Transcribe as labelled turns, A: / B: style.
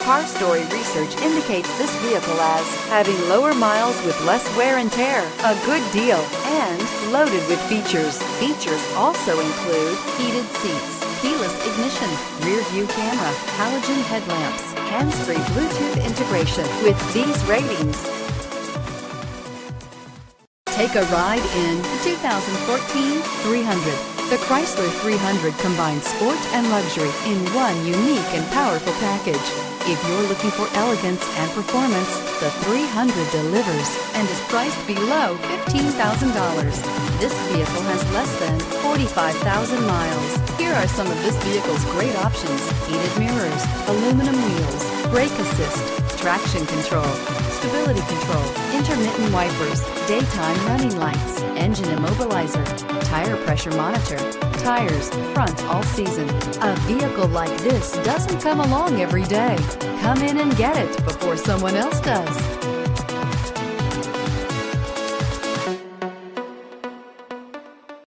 A: Car Story research indicates this vehicle as having lower miles with less wear and tear, a good deal, and loaded with features. Features also include heated seats, keyless ignition, rear view camera, halogen headlamps, hands-free Bluetooth integration. With these ratings, take a ride in the 2014 300. The Chrysler 300 combines sport and luxury in one unique and powerful package. If you're looking for elegance and performance, the 300 delivers and is priced below $15,000. This vehicle has less than 45,000 miles. Here are some of this vehicle's great options: heated mirrors, aluminum wheels, brake assist, traction control, stability control, intermittent wipers, daytime running lights, engine immobilizer, tire pressure monitor, tires, front all season. A vehicle like this doesn't come along every day. Come in and get it before someone else does.